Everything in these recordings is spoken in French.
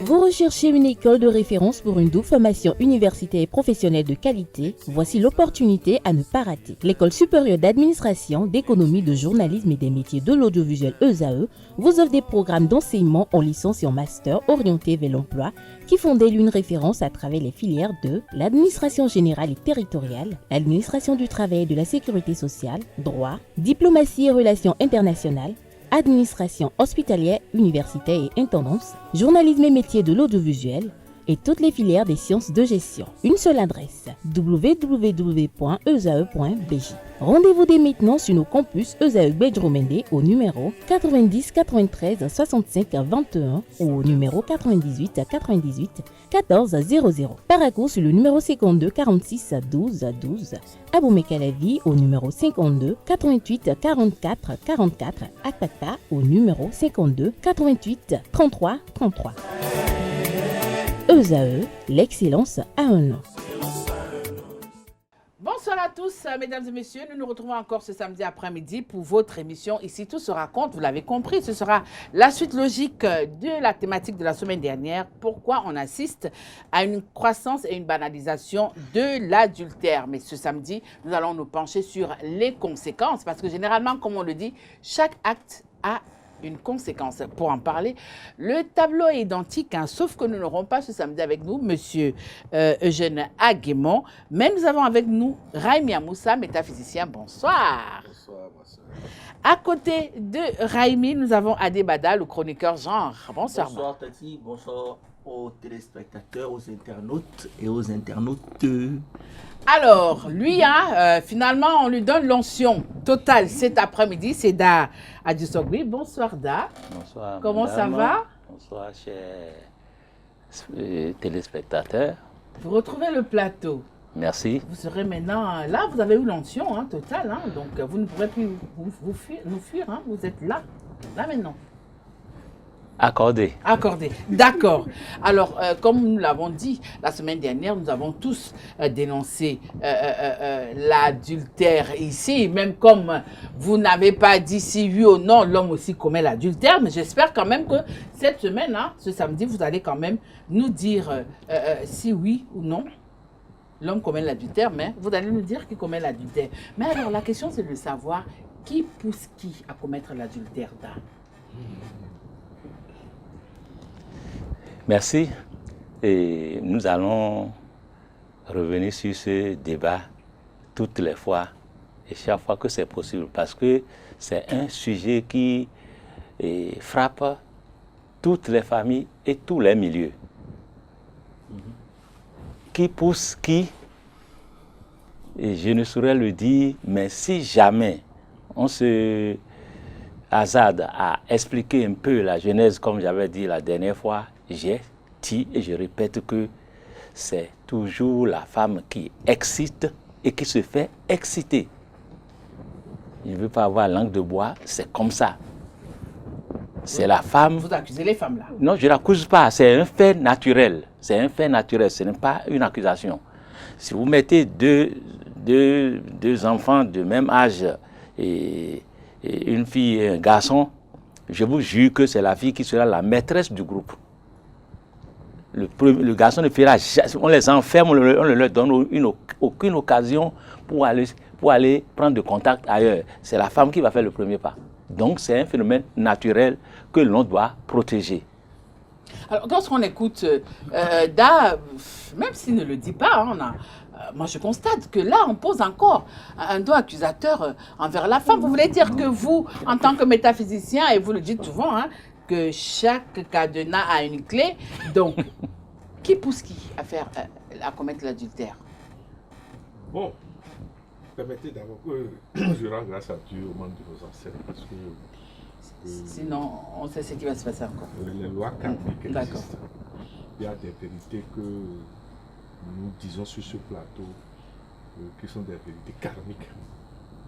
Vous recherchez une école de référence pour une double formation universitaire et professionnelle de qualité? Voici l'opportunité à ne pas rater. L'École supérieure d'administration, d'économie, de journalisme et des métiers de l'audiovisuel ESAE vous offre des programmes d'enseignement en licence et en master orientés vers l'emploi qui font d'elle une référence à travers les filières de l'administration générale et territoriale, l'administration du travail et de la sécurité sociale, droit, diplomatie et relations internationales, administration hospitalière, universitaire et intendance, journalisme et métiers de l'audiovisuel et toutes les filières des sciences de gestion. Une seule adresse, www.esae.bj. Rendez-vous dès maintenant sur nos campus ESAE Bedjromende au numéro 90 93 65 21 ou au numéro 98 98 14 00. Paracourt sur le numéro 52 46 12 12. Aboumé-Calavi au numéro 52 88 44 44. Akpaka au numéro 52 88 33 33. ESAE, l'excellence à un nom. Bonsoir à tous, mesdames et messieurs. Nous nous retrouvons encore ce samedi après-midi pour votre émission Ici tout se raconte. Vous l'avez compris, ce sera la suite logique de la thématique de la semaine dernière. Pourquoi on assiste à une croissance et une banalisation de l'adultère. Mais ce samedi, nous allons nous pencher sur les conséquences parce que généralement, comme on le dit, chaque acte a une conséquence. Pour en parler, le tableau est identique, hein, sauf que nous n'aurons pas ce samedi avec nous Monsieur Eugène Aguemon, mais nous avons avec nous Raimi Amoussa, métaphysicien. Bonsoir. Bonsoir, bonsoir. À côté de Raimi, nous avons Adébada, le chroniqueur genre. Bonsoir. Bonsoir Tati, bonsoir aux téléspectateurs, aux internautes et aux internautes. Alors, lui, hein, finalement, on lui donne l'onction totale cet après-midi. C'est Da Adjusogui. Bonsoir, Da. Bonsoir. Comment madame. ça va? Bonsoir, chers téléspectateurs. Vous retrouvez le plateau. Merci. Vous serez maintenant... Là, vous avez eu l'onction hein, totale. Hein, donc, vous ne pourrez plus nous fuir. Hein, vous êtes là. Là, maintenant. Accordé. Accordé. D'accord. Alors, comme nous l'avons dit la semaine dernière, nous avons tous dénoncé l'adultère ici. Même comme vous n'avez pas dit si oui ou non, l'homme aussi commet l'adultère. Mais j'espère quand même que cette semaine, hein, ce samedi, vous allez quand même nous dire si oui ou non l'homme commet l'adultère. Mais vous allez nous dire qui commet l'adultère. Mais alors, la question, c'est de savoir qui pousse qui à commettre l'adultère. Merci. Et nous allons revenir sur ce débat toutes les fois et chaque fois que c'est possible parce que c'est un sujet qui frappe toutes les familles et tous les milieux. Qui pousse qui? Et je ne saurais le dire, mais si jamais on se hasarde à expliquer un peu la genèse, comme j'avais dit la dernière fois, j'ai dit et je répète que c'est toujours la femme qui excite et qui se fait exciter. Je ne veux pas avoir langue de bois, c'est comme ça. C'est la femme... Vous accusez les femmes là? Non, je ne l'accuse pas, c'est un fait naturel. C'est un fait naturel, ce n'est pas une accusation. Si vous mettez deux enfants de même âge et une fille et un garçon, je vous jure que c'est la fille qui sera la maîtresse du groupe. Le garçon ne fera jamais, on les enferme, on ne leur donne aucune occasion pour aller prendre de contact ailleurs. C'est la femme qui va faire le premier pas. Donc c'est un phénomène naturel que l'on doit protéger. Alors lorsqu'on écoute Da, même s'il ne le dit pas, moi je constate que là on pose encore un doigt accusateur envers la femme. Vous voulez dire que vous, en tant que métaphysicien, et vous le dites souvent, hein, que chaque cadenas a une clé. Donc, qui pousse qui à commettre l'adultère? Bon, permettez d'abord que je rende grâce à Dieu au monde de nos ancêtres parce que sinon, on sait ce qui va se passer encore. Les lois karmiques existent. Il y a des vérités que nous disons sur ce plateau qui sont des vérités karmiques.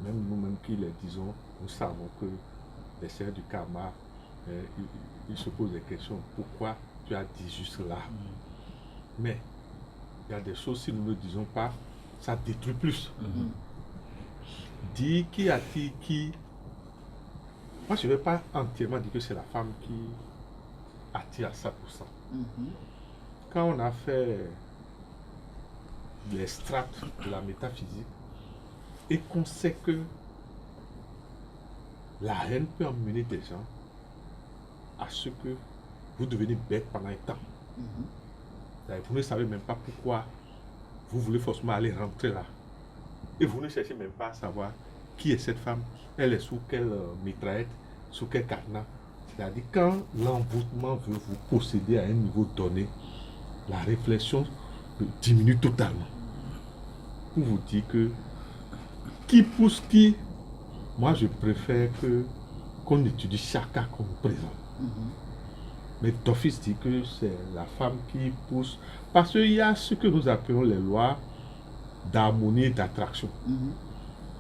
Même nous-mêmes qui les disons, nous savons que les seigneurs du karma, ils se posent des questions. Pourquoi tu as dit juste là? Mais il y a des choses, si nous ne le disons pas, ça détruit plus. dire qui attire qui, moi je ne vais pas entièrement dire que c'est la femme qui attire à 100%. Quand on a fait les strates de la métaphysique et qu'on sait que la haine peut emmener des gens à ce que vous devenez bête pendant un temps. Vous ne savez même pas pourquoi vous voulez forcément aller rentrer là. Et vous ne cherchez même pas à savoir qui est cette femme, elle est sous quelle mitraillette, sous quel cadenas. C'est-à-dire quand l'envoûtement veut vous posséder à un niveau donné, la réflexion diminue totalement. Pour vous dire que qui pousse qui, moi je préfère qu'on étudie chaque cas qu'on nous présente. Mais d'office dit que c'est la femme qui pousse. Parce qu'il y a ce que nous appelons les lois d'harmonie et d'attraction.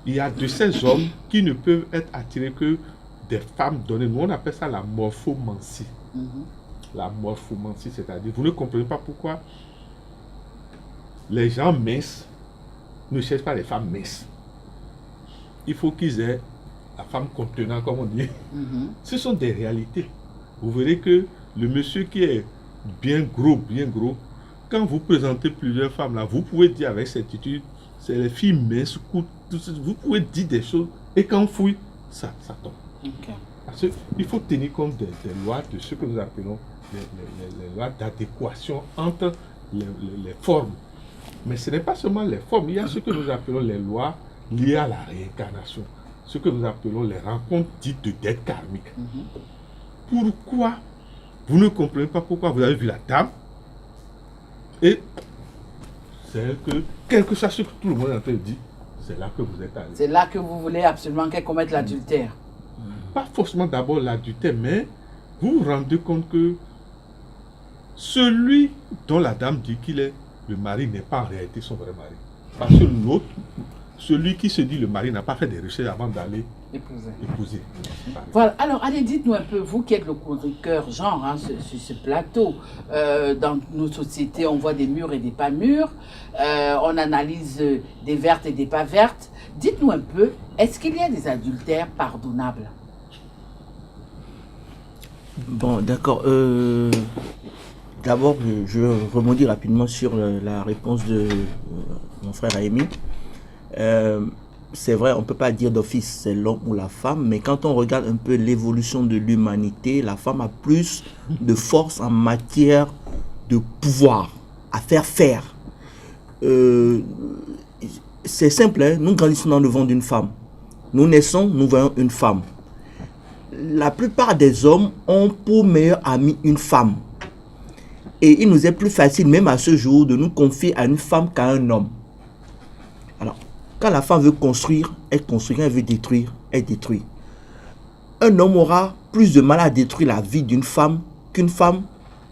Il y a de ces hommes qui ne peuvent être attirés que des femmes données. Nous on appelle ça la morphomancie. La morphomancie, c'est-à-dire, vous ne comprenez pas pourquoi les gens minces ne cherchent pas les femmes minces. Il faut qu'ils aient la femme contenante, comme on dit. Ce sont des réalités. Vous verrez que le monsieur qui est bien gros, quand vous présentez plusieurs femmes là, vous pouvez dire avec certitude, c'est les filles minces, vous pouvez dire des choses, et quand on fouille, ça tombe. Parce qu'il faut tenir compte des lois, de ce que nous appelons les lois d'adéquation entre les formes. Mais ce n'est pas seulement les formes, il y a ce que nous appelons les lois liées à la réincarnation, ce que nous appelons les rencontres dites de dette karmique. Pourquoi vous ne comprenez pas pourquoi vous avez vu la dame et c'est que, quel que soit ce que tout le monde est en train de dire, c'est là que vous êtes allé. C'est là que vous voulez absolument qu'elle commette l'adultère. Pas forcément d'abord l'adultère, mais vous vous rendez compte que celui dont la dame dit qu'il est le mari n'est pas en réalité son vrai mari. Parce que l'autre, celui qui se dit le mari n'a pas fait des recherches avant d'aller épouser. Voilà, alors allez, dites-nous un peu, vous qui êtes le chroniqueur genre sur ce plateau, dans nos sociétés on voit des mûres et des pas mûres, on analyse des vertes et des pas vertes. Dites-nous un peu, est-ce qu'il y a des adultères pardonnables? Bon, d'accord. D'abord, je rebondis rapidement sur la réponse de mon frère Aimi. C'est vrai, on ne peut pas dire d'office c'est l'homme ou la femme, mais quand on regarde un peu l'évolution de l'humanité, la femme a plus de force en matière de pouvoir, à faire. C'est simple, hein? Nous grandissons dans le ventre d'une femme. Nous naissons, nous voyons une femme. La plupart des hommes ont pour meilleure amie une femme. Et il nous est plus facile, même à ce jour, de nous confier à une femme qu'à un homme. Alors, quand la femme veut construire, elle construit. Quand elle veut détruire, elle détruit. Un homme aura plus de mal à détruire la vie d'une femme qu'une femme,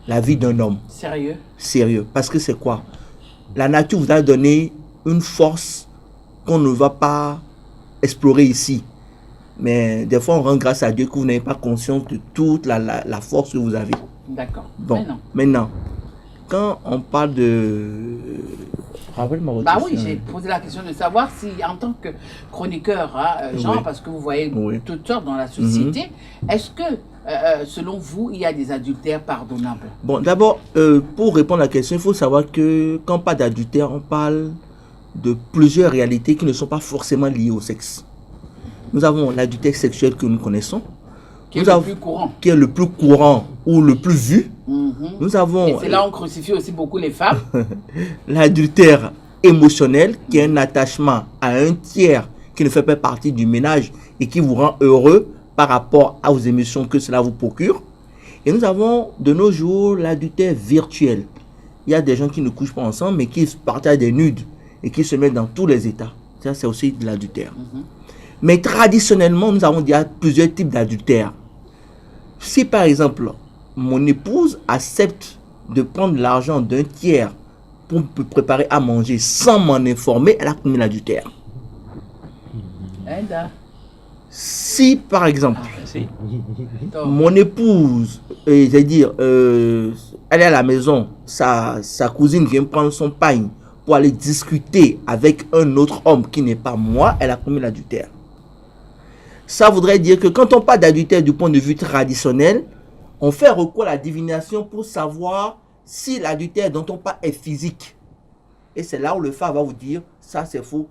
la vie d'un homme. Sérieux? Sérieux. Parce que c'est quoi? La nature vous a donné une force qu'on ne va pas explorer ici. Mais des fois, on rend grâce à Dieu que vous n'avez pas conscience de toute la force que vous avez. D'accord. Bon, maintenant, quand on parle de... Rappelle-moi votre question. Oui, j'ai posé la question de savoir si, en tant que chroniqueur, genre, Oui. parce que vous voyez Oui. toutes sortes dans la société, est-ce que, selon vous, il y a des adultères pardonnables? Bon, d'abord, pour répondre à la question, il faut savoir que quand on parle d'adultère, on parle de plusieurs réalités qui ne sont pas forcément liées au sexe. Nous avons l'adultère sexuel que nous connaissons, qui est le plus courant. Qui est le plus courant ou le plus vu. Nous avons... Et c'est là où on crucifie aussi beaucoup les femmes. L'adultère émotionnel, qui est un attachement à un tiers qui ne fait pas partie du ménage et qui vous rend heureux par rapport aux émotions que cela vous procure. Et nous avons de nos jours l'adultère virtuel. Il y a des gens qui ne couchent pas ensemble, mais qui partagent des nudes et qui se mettent dans tous les états. Ça, c'est aussi de l'adultère. Mais traditionnellement, nous avons déjà plusieurs types d'adultère. Si par exemple, mon épouse accepte de prendre l'argent d'un tiers pour me préparer à manger sans m'en informer, elle a commis l'adultère. Si par exemple, mon épouse, c'est-à-dire, elle est à la maison, sa cousine vient prendre son pain pour aller discuter avec un autre homme qui n'est pas moi, elle a commis l'adultère. Ça voudrait dire que quand on parle d'adultère du point de vue traditionnel, on fait recours à la divination pour savoir si l'adultère dont on parle est physique. Et c'est là où le phare va vous dire, ça c'est faux,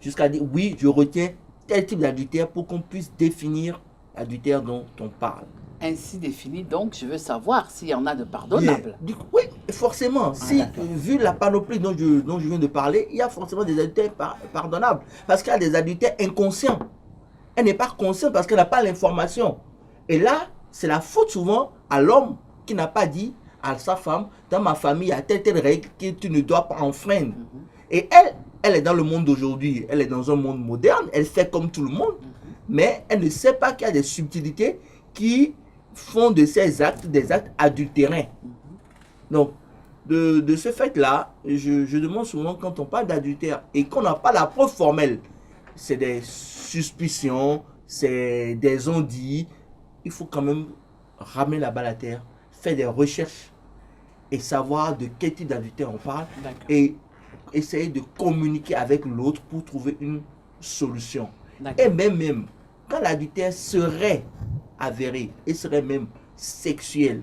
jusqu'à dire, oui, je retiens tel type d'adultère pour qu'on puisse définir l'adultère dont on parle. Ainsi défini, donc je veux savoir s'il y en a de pardonnables. Oui, forcément. Vu la panoplie dont je viens de parler, il y a forcément des adultères pardonnables. Parce qu'il y a des adultères inconscients. Elle n'est pas consciente parce qu'elle n'a pas l'information. Et là, c'est la faute souvent à l'homme qui n'a pas dit à sa femme, dans ma famille, il y a telle règle que tu ne dois pas enfreindre. Et elle est dans le monde d'aujourd'hui, elle est dans un monde moderne, elle fait comme tout le monde, mais elle ne sait pas qu'il y a des subtilités qui font de ces actes des actes adultérins. Donc, de ce fait-là, je demande souvent quand on parle d'adultère et qu'on n'a pas la preuve formelle, c'est des suspicions, c'est des on-dit, il faut quand même ramener la balle à terre, faire des recherches et savoir de quel type d'adultère on parle et essayer de communiquer avec l'autre pour trouver une solution. Et même quand l'adultère serait avéré et serait même sexuel,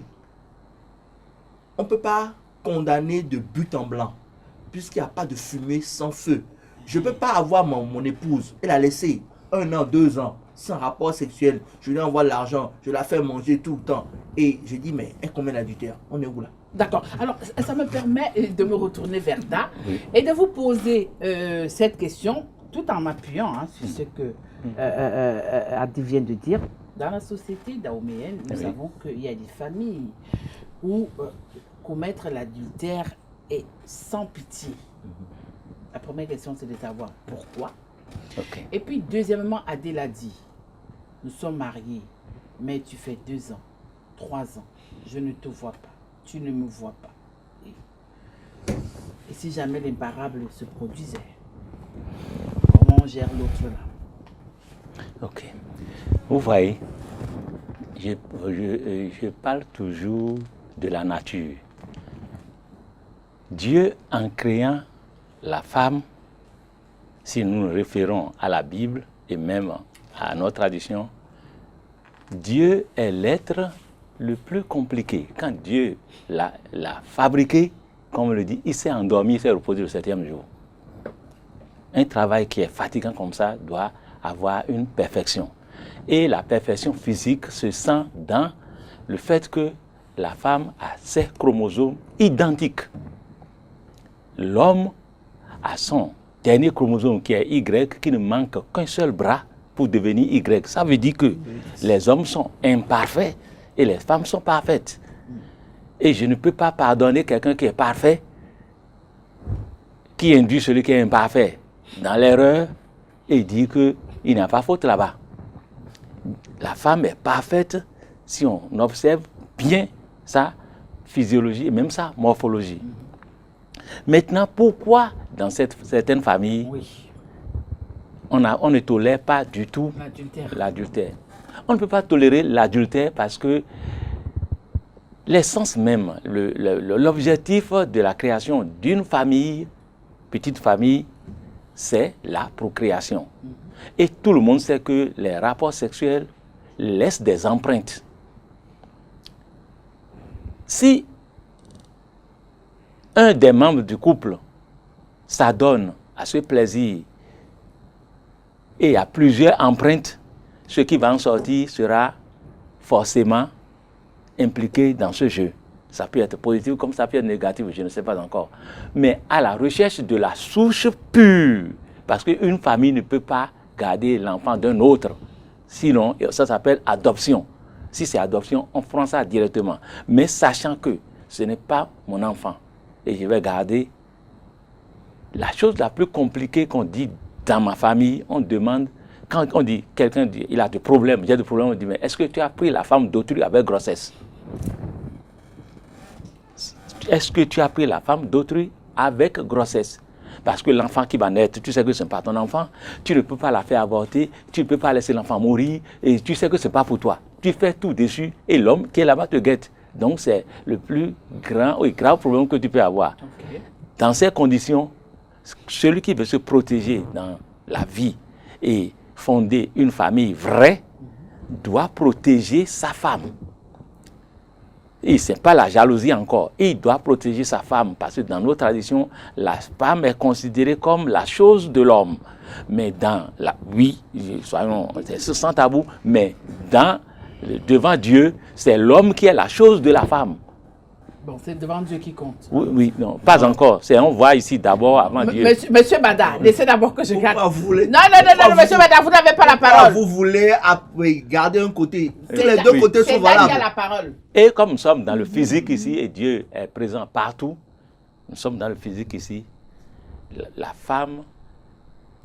on ne peut pas condamner de but en blanc puisqu'il n'y a pas de fumée sans feu. Je ne peux pas avoir mon épouse et la laisser 1 an, 2 ans sans rapport sexuel. Je lui envoie l'argent, je la fais manger tout le temps. Et je dis, mais elle commet l'adultère. On est où là? D'accord. Alors, ça me permet de me retourner vers Da et de vous poser cette question tout en m'appuyant sur ce que Adi vient de dire. Dans la société dahoméenne, nous savons qu'il y a des familles où commettre l'adultère est sans pitié. La première question, c'est de savoir pourquoi. Et puis, deuxièmement, Adèle a dit, nous sommes mariés, mais tu fais 2 ans, 3 ans, je ne te vois pas, tu ne me vois pas. Et si jamais l'imparable se produisait, comment on gère l'autre là? Ok. Vous voyez, je parle toujours de la nature. Dieu, en créant la femme, si nous nous référons à la Bible et même à notre tradition, Dieu est l'être le plus compliqué. Quand Dieu l'a fabriqué, comme on le dit, il s'est endormi, il s'est reposé le 7e jour. Un travail qui est fatigant comme ça doit avoir une perfection. Et la perfection physique se sent dans le fait que la femme a ses chromosomes identiques. L'homme a son dernier chromosome qui est Y, qui ne manque qu'un seul bras pour devenir Y. Ça veut dire que les hommes sont imparfaits et les femmes sont parfaites. Et je ne peux pas pardonner quelqu'un qui est parfait, qui induit celui qui est imparfait dans l'erreur et dit qu'il n'y a pas faute là-bas. La femme est parfaite si on observe bien sa physiologie et même sa morphologie. Maintenant, pourquoi dans certaines familles, on ne tolère pas du tout l'adultère? On ne peut pas tolérer l'adultère parce que l'essence même, l'objectif de la création d'une famille, petite famille, c'est la procréation. Et tout le monde sait que les rapports sexuels laissent des empreintes. Si un des membres du couple s'adonne à ce plaisir et à plusieurs empreintes, ce qui va en sortir sera forcément impliqué dans ce jeu. Ça peut être positif comme ça peut être négatif, je ne sais pas encore. Mais à la recherche de la souche pure, parce qu'une famille ne peut pas garder l'enfant d'un autre, sinon ça s'appelle adoption. Si c'est adoption, on prend ça directement. Mais sachant que ce n'est pas mon enfant, et je vais garder la chose la plus compliquée qu'on dit dans ma famille, on demande, quand on dit, quelqu'un dit, il a des problèmes, il y a des problèmes, on dit, mais est-ce que tu as pris la femme d'autrui avec grossesse? Est-ce que tu as pris la femme d'autrui avec grossesse? Parce que l'enfant qui va naître, tu sais que ce n'est pas ton enfant, tu ne peux pas la faire avorter, tu ne peux pas laisser l'enfant mourir, et tu sais que ce n'est pas pour toi. Tu fais tout dessus, et l'homme qui est là-bas te guette. Donc c'est le plus grand et grave problème que tu peux avoir. Dans ces conditions, celui qui veut se protéger dans la vie et fonder une famille vraie doit protéger sa femme. Et ce n'est pas la jalousie encore. Il doit protéger sa femme parce que dans nos traditions, la femme est considérée comme la chose de l'homme. Mais oui, soyons, c'est sans tabou, mais devant Dieu, c'est l'homme qui est la chose de la femme. Bon, c'est devant Dieu qui compte. Oui, non, pas encore. On voit ici d'abord avant Dieu. Monsieur Bada, laissez d'abord que je garde. Pourquoi vous voulez... Non, monsieur Bada, vous n'avez pas la Pourquoi parole. vous voulez garder un côté? C'est Les deux côtés c'est sont là qu'il y a valables. la parole. Et comme nous sommes dans le physique ici, et Dieu est présent partout, nous sommes dans le physique ici, la femme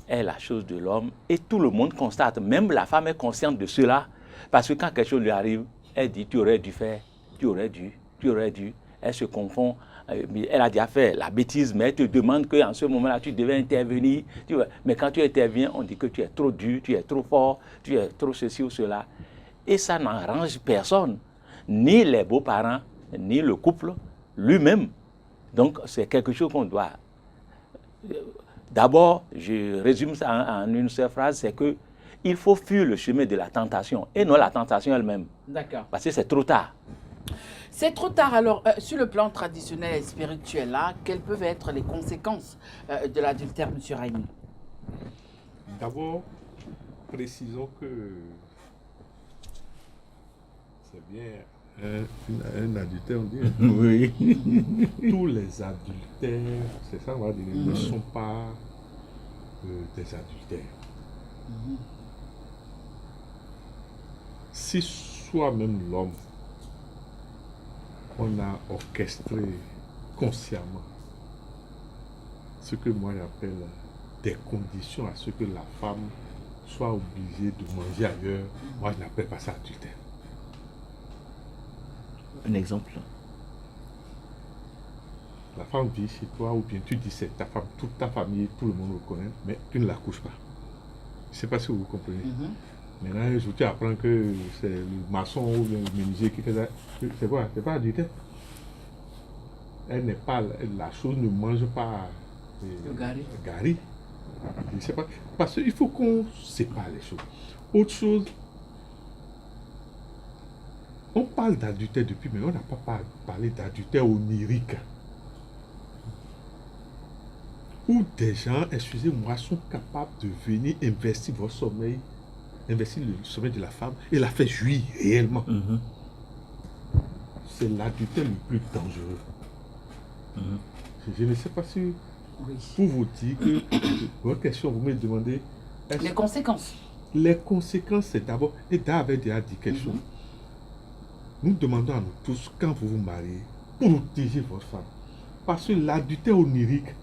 est la chose de l'homme et tout le monde constate, même la femme est consciente de cela, parce que quand quelque chose lui arrive, elle dit tu aurais dû faire, tu aurais dû. Elle se confond, elle a déjà fait la bêtise, mais elle te demande qu'en ce moment-là, tu devais intervenir. Mais quand tu interviens, on dit que tu es trop dur, tu es trop fort, tu es trop ceci ou cela. Et ça n'arrange personne, ni les beaux-parents, ni le couple lui-même. Donc, c'est quelque chose qu'on doit... D'abord, je résume ça en une seule phrase, c'est que il faut fuir le chemin de la tentation et non la tentation elle-même. D'accord. Parce que c'est trop tard. C'est trop tard. Alors, sur le plan traditionnel et spirituel, là, quelles peuvent être les conséquences de l'adultère, M. Raimi? D'abord, précisons que c'est bien un adultère, on dit. Oui. Tous les adultères, c'est ça, on va dire, ne sont pas des adultères. Si soi-même l'homme, on a orchestré consciemment ce que moi j'appelle des conditions à ce que la femme soit obligée de manger ailleurs, moi je n'appelle pas ça adultère. Un exemple. La femme vit chez toi, ou bien tu dis c'est ta femme, toute ta famille, tout le monde le connaît, mais tu ne la couches pas. Je ne sais pas si vous comprenez. Maintenant, un jour, tu apprends que c'est le maçon ou le menuisier qui fait ça. C'est quoi? C'est pas adultère. Elle n'est pas, la chose ne mange pas Le gari. gari. Je ne sais pas. Parce qu'il faut qu'on sépare les choses. Autre chose, on parle d'adultère depuis, mais on n'a pas parlé d'adultère onirique. Où des gens, excusez-moi, sont capables de venir investir votre sommeil, investir le sommeil de la femme et la faire jouir réellement. C'est l'adultère le plus dangereux. Je ne sais pas si pour vous dire que votre question, vous me demandez Les conséquences. Les conséquences, c'est d'abord, et Dave avait déjà dit quelque chose. Nous demandons à nous tous, quand vous vous mariez, protégez votre femme. Parce que l'adultère onirique,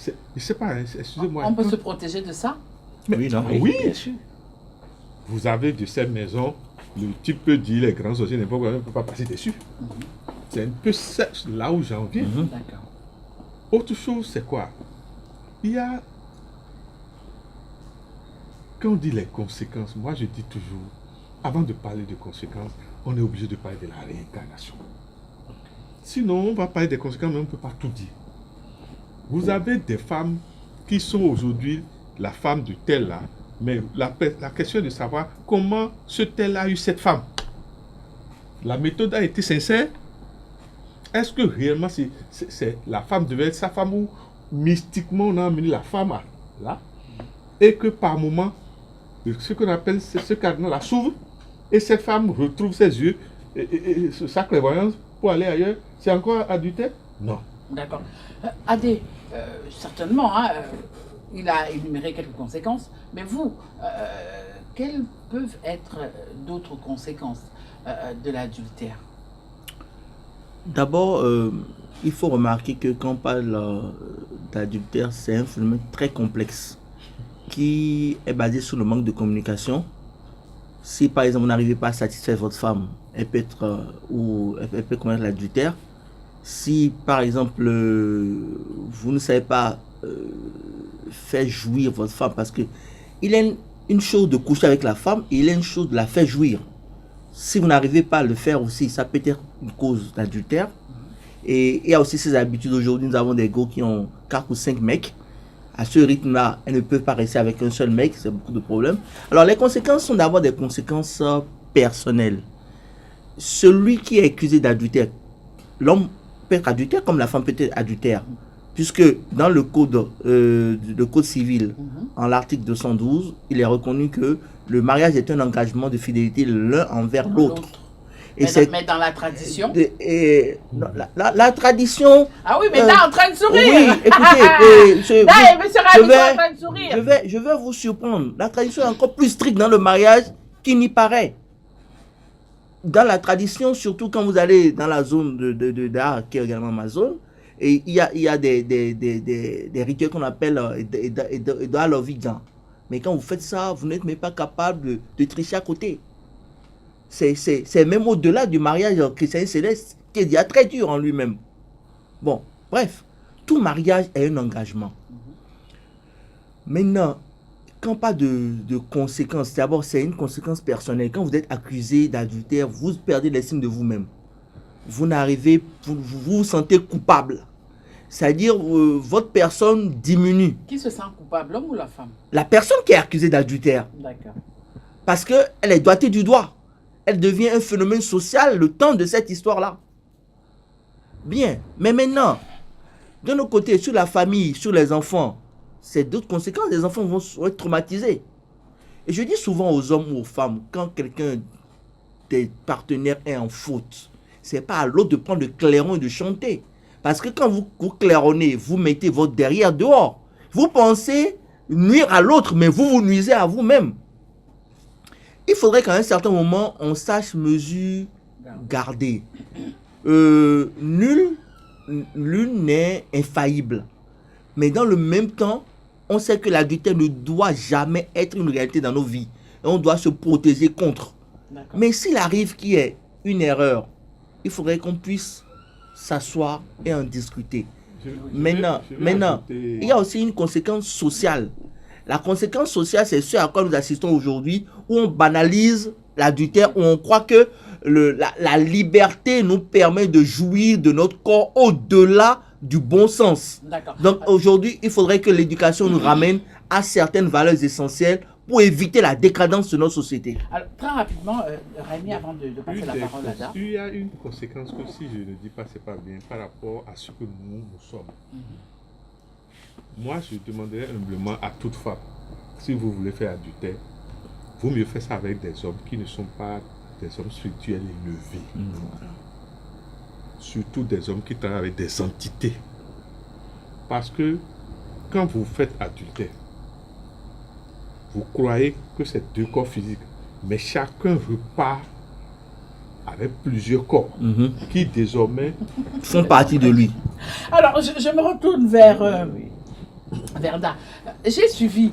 je ne sais pas, excusez-moi. On peut se protéger de ça? Mais, Oui, non? oui, bien sûr. Vous avez de ces maisons, le type peut dire, les grands sorciers n'importe quoi, ne peut pas passer dessus. C'est un peu ça, là où j'en viens. D'accord. Autre chose, c'est quoi? Il y a... Quand on dit les conséquences, moi je dis toujours, avant de parler de conséquences, on est obligé de parler de la réincarnation. Sinon, on va parler des conséquences, mais on ne peut pas tout dire. Vous avez des femmes qui sont aujourd'hui la femme de tel là, mais la question est de savoir comment ce tel a eu cette femme. La méthode a été sincère. Est-ce que réellement la femme devait être sa femme ou mystiquement on a amené la femme là et que par moment, ce qu'on appelle ce cardinal s'ouvre et cette femme retrouve ses yeux et sa clairvoyance pour aller ailleurs, c'est encore adultère? Non. D'accord. Adé, certainement, il a énuméré quelques conséquences, mais vous, quelles peuvent être d'autres conséquences de l'adultère? D'abord, il faut remarquer que quand on parle d'adultère, c'est un phénomène très complexe qui est basé sur le manque de communication. Si par exemple vous n'arrivez pas à satisfaire votre femme, elle peut être elle peut commettre l'adultère. Si par exemple vous ne savez pas faire jouir votre femme, parce que il est une chose de coucher avec la femme et il est une chose de la faire jouir. Si vous n'arrivez pas à le faire aussi, ça peut être une cause d'adultère. Et il y a aussi ces habitudes. Aujourd'hui, nous avons des gars qui ont 4 ou 5 mecs. À ce rythme-là, elles ne peuvent pas rester avec un seul mec, c'est beaucoup de problèmes. Alors, les conséquences sont d'abord des conséquences personnelles. Celui qui est accusé d'adultère, l'homme peut être adultère comme la femme peut être adultère. Puisque dans le code civil, en l'article 212, il est reconnu que le mariage est un engagement de fidélité l'un envers l'autre. Mais dans la tradition la tradition... Ah oui, mais là, en train de sourire. Oui, écoutez, je vais vous surprendre. La tradition est encore plus stricte dans le mariage qu'il n'y paraît. Dans la tradition, surtout quand vous allez dans la zone d'art, qui est également ma zone, et il y a des rituels qu'on appelle Edouard Lovigan. Mais quand vous faites ça, vous n'êtes même pas capable de tricher à côté. C'est même au-delà du mariage chrétien céleste qui est déjà très dur en lui-même. Bon, bref, tout mariage est un engagement. Maintenant, quand pas de conséquences, d'abord c'est une conséquence personnelle. Quand vous êtes accusé d'adultère, vous perdez l'estime de vous-même. Vous vous sentez coupable. C'est-à-dire, votre personne diminue. Qui se sent coupable, l'homme ou la femme? La personne qui est accusée d'adultère. D'accord. Parce qu'elle est doigtée du doigt. Elle devient un phénomène social le temps de cette histoire-là. Bien, mais maintenant, de nos côtés, sur la famille, sur les enfants, c'est d'autres conséquences. Les enfants vont être traumatisés. Et je dis souvent aux hommes ou aux femmes, quand quelqu'un des partenaires est en faute, c'est pas à l'autre de prendre le clairon et de chanter. Parce que quand vous claironnez, vous mettez votre derrière dehors. Vous pensez nuire à l'autre, mais vous nuisez à vous-même. Il faudrait qu'à un certain moment, on sache mesure garder. Nul n'est infaillible. Mais dans le même temps, on sait que l'adultère ne doit jamais être une réalité dans nos vies. Et on doit se protéger contre. Mais s'il arrive qu'il y ait une erreur, il faudrait qu'on puisse s'asseoir et en discuter. Maintenant, il y a aussi une conséquence sociale. La conséquence sociale, c'est ce à quoi nous assistons aujourd'hui, où on banalise l'adultère, où on croit que la liberté nous permet de jouir de notre corps au-delà du bon sens. Donc aujourd'hui, il faudrait que l'éducation nous ramène à certaines valeurs essentielles pour éviter la décadence de notre société. Alors, très rapidement, Rémi, avant de passer la parole à Ada. Il y a une conséquence que si je ne dis pas, c'est pas bien par rapport à ce que nous sommes. Moi, je demanderais humblement à toute femme, si vous voulez faire adultère, vaut mieux faire ça avec des hommes qui ne sont pas des hommes spirituels élevés. Surtout des hommes qui travaillent avec des entités. Parce que quand vous faites adultère, vous croyez que c'est 2 corps physiques, mais chacun repart avec plusieurs corps qui désormais font partie de lui. Alors, je me retourne vers Verda. J'ai suivi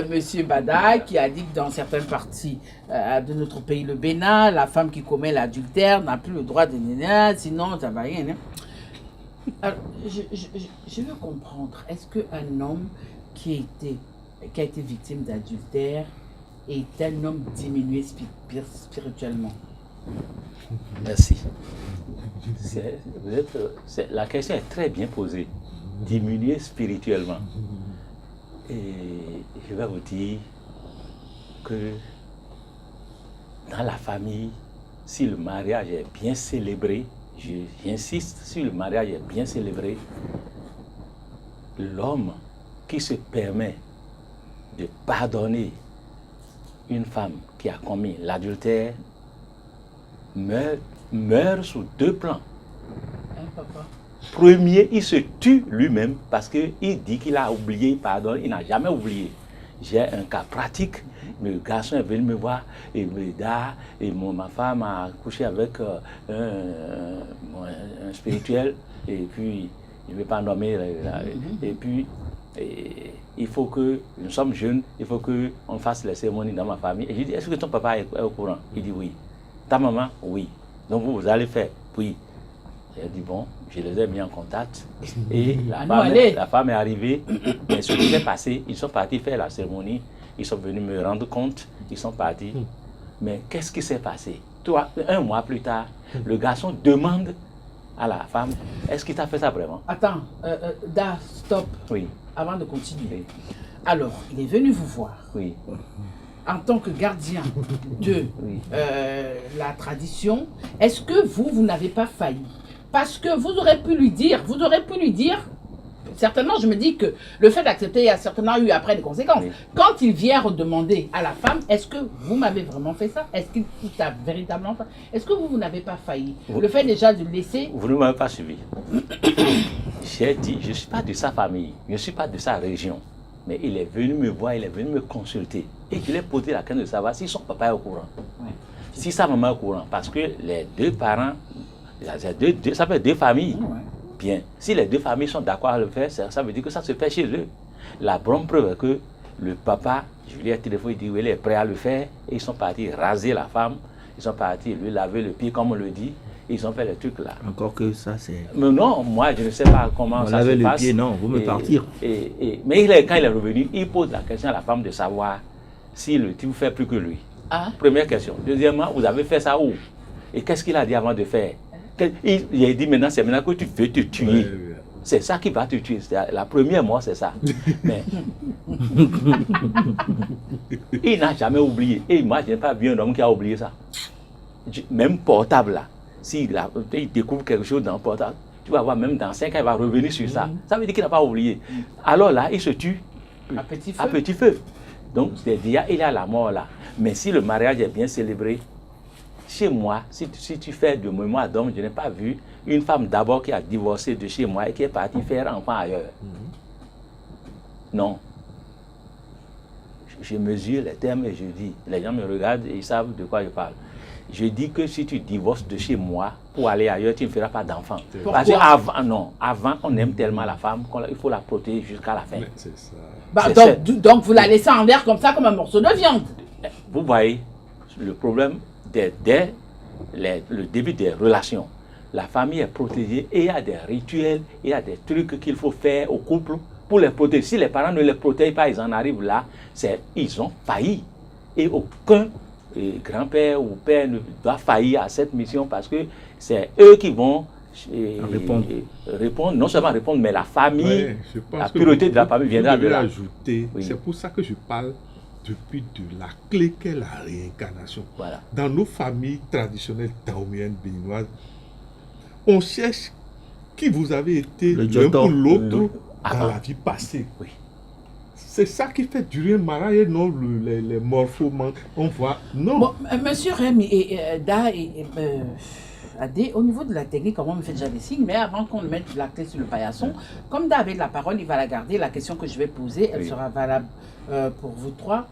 Monsieur Bada qui a dit que dans certaines parties de notre pays, le Bénin, la femme qui commet l'adultère n'a plus le droit de néner, sinon ça va rien. Alors, je veux comprendre, est-ce qu'un homme qui a été victime d'adultère est un homme diminué spirituellement? Merci. La question est très bien posée. Diminuer spirituellement. Et je vais vous dire que dans la famille, si le mariage est bien célébré, j'insiste, si le mariage est bien célébré, l'homme qui se permet de pardonner une femme qui a commis l'adultère meurt sous 2 plans. Papa. Premier, il se tue lui-même parce qu'il dit qu'il a oublié, pardon, il n'a jamais oublié. J'ai un cas pratique, le garçon est venu me voir et me dit, ma femme a couché avec un spirituel et puis je ne vais pas nommer, et puis il faut que, nous sommes jeunes, il faut qu'on fasse les cérémonies dans ma famille. Et je dis, est-ce que ton papa est au courant? Il dit oui. Ta maman? Oui. Donc vous allez faire? Oui. J'ai dit bon, je les ai mis en contact et la femme est arrivée. Mais ce qui s'est passé, ils sont partis faire la cérémonie, ils sont venus me rendre compte, ils sont partis. Mais qu'est-ce qui s'est passé? 1 mois plus tard, le garçon demande à la femme, est-ce qu'il t'a fait ça vraiment? Attends, Da, stop, Oui, avant de continuer. oui, Alors, il est venu vous voir oui, en tant que gardien de oui. la tradition. Est-ce que vous n'avez pas failli? Parce que vous aurez pu lui dire, certainement, je me dis que le fait d'accepter, il y a certainement eu après des conséquences. Oui. Quand il vient redemander à la femme, est-ce que vous m'avez vraiment fait ça? Est-ce qu'il t'a véritablement fait? Est-ce que vous n'avez pas failli? Oui. Le fait déjà de laisser... Vous ne m'avez pas suivi. J'ai dit, je ne suis pas de sa famille, je ne suis pas de sa région. Mais il est venu me voir, il est venu me consulter. Et je lui ai posé la question de savoir si son papa est au courant. Ouais. Si sa maman est au courant. Parce que les deux parents, ça fait deux familles. Ouais. Bien. Si les deux familles sont d'accord à le faire, ça veut dire que ça se fait chez eux. La bonne preuve est que le papa, je lui ai téléphoné, il dit il est prêt à le faire. Et ils sont partis raser la femme. Ils sont partis lui laver le pied, comme on le dit. Ils ont fait les trucs là. Encore que ça, c'est... Mais non, moi, je ne sais pas comment On ça lavait se le passe. pied, non, vous me partir. Mais quand il est revenu, il pose la question à la femme de savoir si le type fait plus que lui. Ah. Première question. Deuxièmement, vous avez fait ça où? Et qu'est-ce qu'il a dit avant de faire? Il a dit maintenant, c'est maintenant que tu veux te tuer. Ouais. C'est ça qui va te tuer. La première mort, c'est ça. Mais il n'a jamais oublié. Et moi, je n'ai pas vu un homme qui a oublié ça. Même portable là. S'il découvre quelque chose dans le portable, tu vas voir, même dans 5 ans, il va revenir sur ça. Ça veut dire qu'il n'a pas oublié. Alors là, il se tue À petit feu. à petit feu. Donc, c'est-à-dire, il y a la mort là. Mais si le mariage est bien célébré, chez moi, si tu fais de mémoire d'homme, je n'ai pas vu une femme d'abord qui a divorcé de chez moi et qui est partie faire enfant ailleurs. Non. Je mesure les termes et je dis, les gens me regardent et ils savent de quoi je parle. Je dis que si tu divorces de chez moi pour aller ailleurs, tu ne feras pas d'enfant. Parce qu'avant, on aime tellement la femme qu'il faut la protéger jusqu'à la fin. Mais c'est ça. Bah, C'est donc vous la laissez en l'air comme ça, comme un morceau de viande. Vous voyez, le problème dès le début des relations, la famille est protégée et il y a des rituels, il y a des trucs qu'il faut faire au couple pour les protéger. Si les parents ne les protègent pas, ils en arrivent là, ils ont failli. Et aucun grand-père ou père ne doit faillir à cette mission parce que c'est eux qui vont répondre, non seulement répondre, mais la famille, Ouais, je pense la que priorité de la famille viendra vous de devez là. ajouter, Oui. c'est pour ça que je parle depuis de la clé qu'est la réincarnation. Voilà. Dans nos familles traditionnelles taomiennes béninoises, on cherche qui vous avez été Le l'un Djoto. pour l'autre dans Avant. la vie passée. Oui. C'est ça qui fait durer le mariage et non les morphomans. On voit. Non. Bon, monsieur Rémi et Da et Adé, au niveau de la technique, comment on me fait déjà des signes, mais avant qu'on mette la clé sur le paillasson, comme Da avait la parole, il va la garder. La question que je vais poser, elle Oui. sera valable pour vous trois.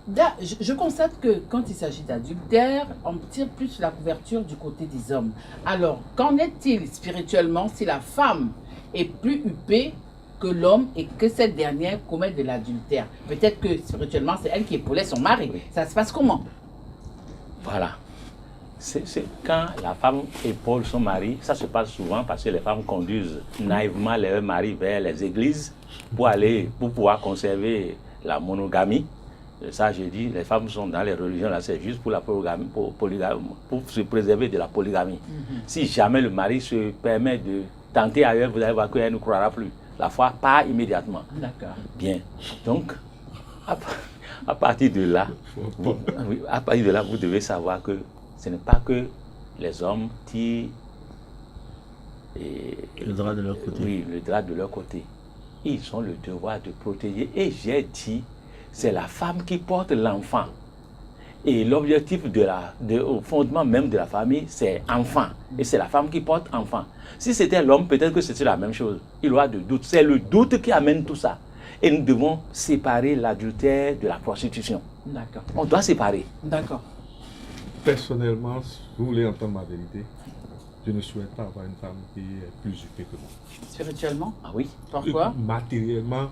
Da, je constate que quand il s'agit d'adultère, on tire plus la couverture du côté des hommes. Alors, qu'en est-il spirituellement si la femme est plus huppée que l'homme et que cette dernière commet de l'adultère? Peut-être que spirituellement, c'est elle qui épaulait son mari. Oui. Ça se passe comment? Voilà. C'est quand la femme épaule son mari, ça se passe souvent parce que les femmes conduisent naïvement leurs maris vers les églises pour pouvoir conserver la monogamie. Ça, je dis, les femmes sont dans les religions là, c'est juste pour la polygamie, pour se préserver de la polygamie. Si jamais le mari se permet de tenter ailleurs, vous allez voir qu'elle ne croira plus. La foi, pas immédiatement. D'accord. Bien. Donc, à partir de là, à partir de là, vous devez savoir que ce n'est pas que les hommes tirent Le drap de leur côté. oui, le drap de leur côté. Ils ont le devoir de protéger. Et j'ai dit, c'est la femme qui porte l'enfant. Et l'objectif au fondement même de la famille, c'est enfant. Et c'est la femme qui porte enfant. Si c'était l'homme, peut-être que c'était la même chose. Il y aura de doute. C'est le doute qui amène tout ça. Et nous devons séparer l'adultère de la prostitution. D'accord. On doit séparer. D'accord. Personnellement, si vous voulez entendre ma vérité, je ne souhaite pas avoir une femme qui est plus huppée que moi. Spirituellement? Ah oui? Pourquoi? Matériellement,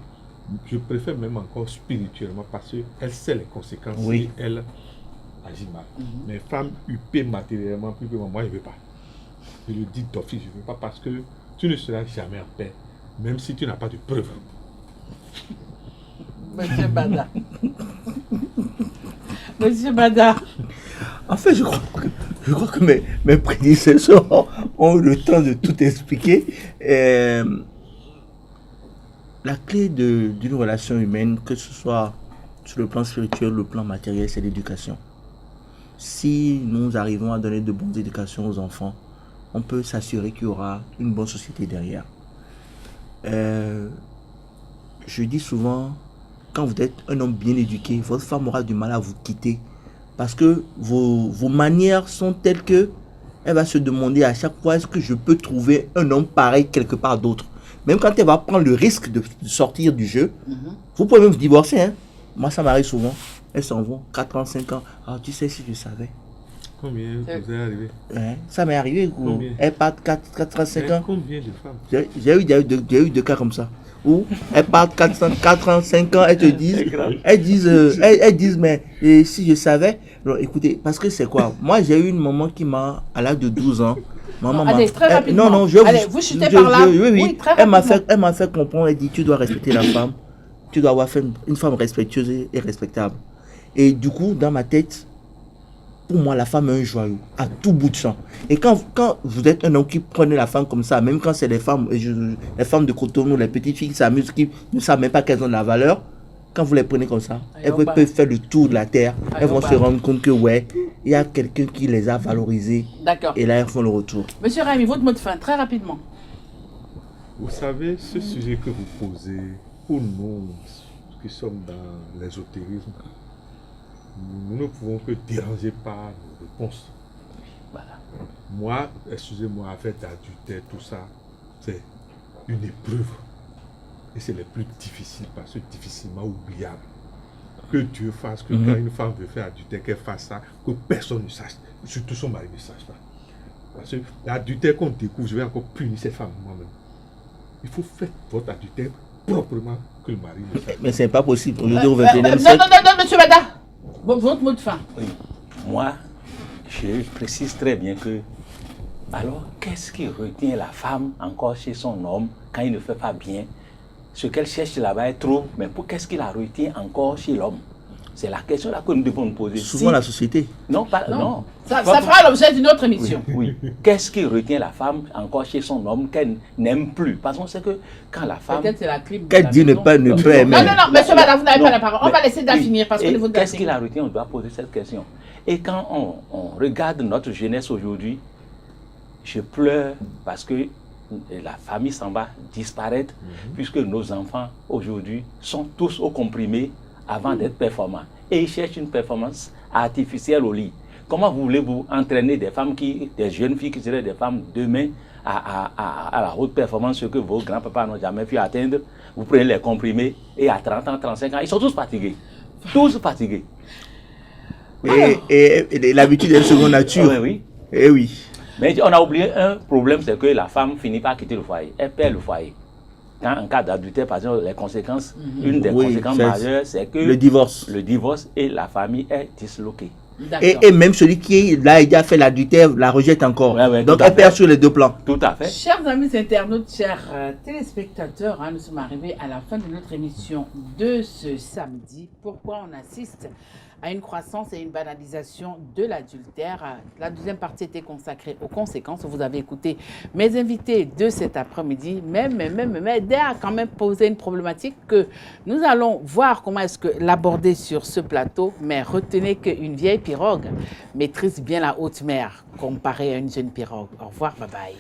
je préfère même encore spirituellement parce qu'elle sait les conséquences Oui. si elle agit mal. Mais femme huppée matériellement plus que moi, je ne veux pas. Je le dis d'office, je ne veux pas parce que tu ne seras jamais en paix, même si tu n'as pas de preuves. Monsieur Bada. Monsieur Bada. En fait, je crois que mes prédécesseurs ont ont eu le temps de tout expliquer. La clé d'une relation humaine, que ce soit sur le plan spirituel, le plan matériel, c'est l'éducation. Si nous arrivons à donner de bonnes éducations aux enfants, on peut s'assurer qu'il y aura une bonne société derrière. Je dis souvent, quand vous êtes un homme bien éduqué, votre femme aura du mal à vous quitter parce que vos manières sont telles que elle va se demander à chaque fois, est-ce que je peux trouver un homme pareil quelque part d'autre? Même quand elle va prendre le risque de sortir du jeu, vous pouvez même vous divorcer. Hein? Moi, ça m'arrive souvent. Elles s'en vont, 4 ans, 5 ans. Ah, tu sais, si je savais. Combien vous est arrivé? Ouais, ça m'est arrivé. Elles partent 4 ans, 5 ans. Combien de femmes? J'ai eu deux cas comme ça. Où elles partent 4 ans, 5 ans, elles te disent, elles disent, mais si je savais. Alors, écoutez, parce que c'est quoi? Moi, j'ai eu une maman qui m'a, à l'âge de 12 ans, maman allez, très rapidement. Non, allez, vous chutez par là. Oui. Très elle m'a fait comprendre, elle dit, tu dois respecter la femme. Tu dois avoir fait une femme respectueuse et respectable. Et du coup, dans ma tête, pour moi, la femme est un joyau, à tout bout de champ. Et quand vous êtes un homme qui prenait la femme comme ça, même quand c'est les femmes de Cotonou, les petites filles qui s'amusent, qui ne savent même pas qu'elles ont de la valeur, quand vous les prenez comme ça, elles peuvent faire le tour de la terre, elles vont se rendre compte que, ouais, il y a quelqu'un qui les a valorisées. D'accord. Et là, elles font le retour. Monsieur Raimi, votre mot de fin, très rapidement. Vous savez, ce sujet que vous posez, pour nous qui sommes dans l'ésotérisme, nous ne pouvons que déranger par nos réponses. Voilà. Moi, excusez-moi, avec d'adultère, tout ça, c'est une épreuve. Et c'est le plus difficile parce que difficilement oubliable. Que Dieu fasse que quand une femme veut faire adultère, qu'elle fasse ça, que personne ne sache, surtout son mari ne sache pas. Parce que l'adultère qu'on découvre, je vais encore punir cette femme moi-même. Il faut faire votre adultère proprement que le mari ne sache. Mais c'est pas possible. Aujourd'hui, au 21e siècle. Non, monsieur Bada. Votre mot de fin. Oui. Moi, je précise très bien que, alors, qu'est-ce qui retient la femme encore chez son homme quand il ne fait pas bien? Ce qu'elle cherche là-bas, elle trouve, mais qu'est-ce qui la retient encore chez l'homme? C'est la question là que nous devons nous poser. Souvent la société. Non, non. Ça fera l'objet d'une autre émission. Oui. Qu'est-ce qui retient la femme encore chez son homme qu'elle n'aime plus? Parce qu'on sait que quand la femme... Peut-être c'est la clim. Qu'elle dit ne pas aimer. Non, monsieur Bada, vous n'avez pas la parole. On va laisser d'en finir parce que vous qu'est-ce qui la retient? On doit poser cette question. Et quand on regarde notre jeunesse aujourd'hui, je pleure parce que la famille s'en va disparaître puisque nos enfants aujourd'hui sont tous au comprimé avant d'être performants. Et ils cherchent une performance artificielle au lit. Comment voulez-vous entraîner des jeunes filles qui seraient des femmes demain à la haute performance, ce que vos grands-papas n'ont jamais pu atteindre? Vous prenez les comprimés et à 30 ans, 35 ans, ils sont tous fatigués. Tous fatigués. Et l'habitude est une seconde nature. Oui. Eh oui. Mais on a oublié un problème, c'est que la femme finit par quitter le foyer. Elle perd le foyer. Quand, en cas d'adultère, par exemple, les conséquences, une des conséquences majeures, c'est que le divorce et la famille est disloquée. Et même celui qui là, il a fait l'adultère, la rejette encore. Donc elle perd sur les deux plans. Tout à fait. Chers amis internautes, chers téléspectateurs, nous sommes arrivés à la fin de notre émission de ce samedi. Pourquoi on assiste à une croissance et une banalisation de l'adultère? La deuxième partie était consacrée aux conséquences. Vous avez écouté mes invités de cet après-midi. Mais Dé a quand même posé une problématique que nous allons voir comment est-ce que l'aborder sur ce plateau. Mais retenez qu'une vieille pirogue maîtrise bien la haute mer comparée à une jeune pirogue. Au revoir, bye bye.